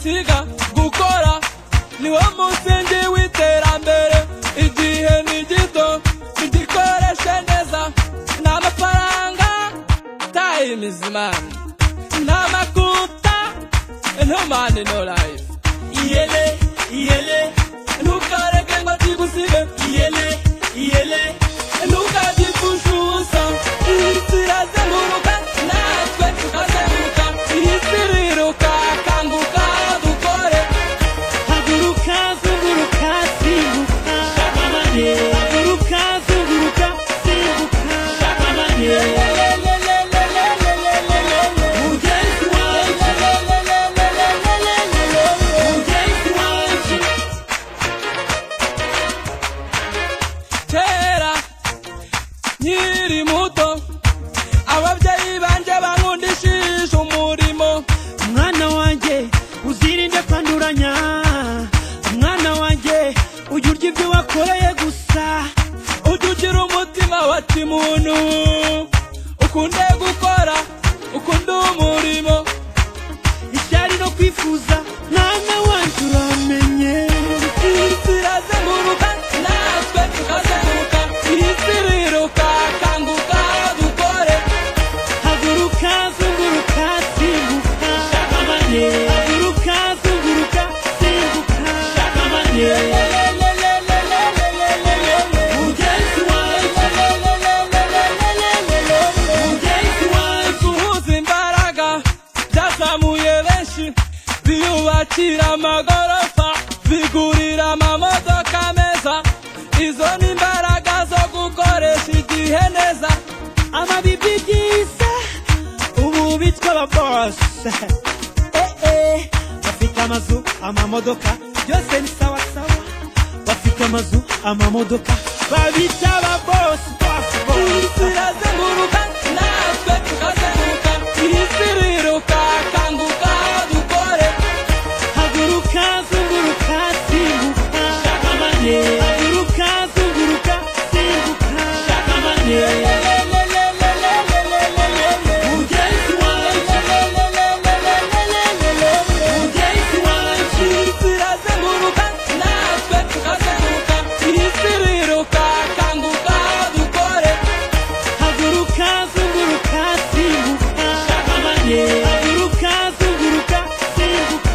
siga gukora niwo musingi w'iterambere. Igihe ni gito tugikoreshe neza, n'amafaranga time is money, n'amakuta no money no life. Iyele iyele ntukareke ngo kigusige, iyele iyele ntukagipfushusa. Isi irazenguruka natwe tukazenguruka, isi iriruka kanguka dukore. Haguruka zunguruka simbuka, haguruka zunguruka simbuka, mugenzi wanje, mugenzi wanje. Kera nkiri muto ababyeyi banje bankundishije umurimo. Mwana wanjye uzirinde kwanduranya, mwana wanjye ujya urya ibyo wakoreye gusa, Ujya ugira umutima wa kimuntu, ukunde gukora ukunda umurimo. ishyari no kwifuza mwana wanjye uramenye. Isi irazenguruka natwe tukazenguruka, isi iriruka kanguka dukore. Haguruka zunguruka simbuka, haguruka zunguruka simbuka, mugenzi wanje, mugenzi wanje. Guhuza imbaraga byazamuye benshi, biyubakira amagorofa, bigurira amamodoka meza. Izo ni imbaraga zo gukoresha igihe neza. Amabibi byiza ubu bitwa ababosi, bafite amazu amamodoka byose ni sawa sawa, bafite amazu amamodoka babita ababosi. Isi irazenguruka natwe tukazenguruka, isi iriruka kanguka dukore. Haguruka zunguruka simbuka, haguruka zunguruka simbuka, mugenzi wanje, mugenzi wanje. Isi irazenguruka natwe tukazenguruka, isi iriruka kanguka dukore. Haguruka zunguruka simbuka, haguruka zunguruka simbuka.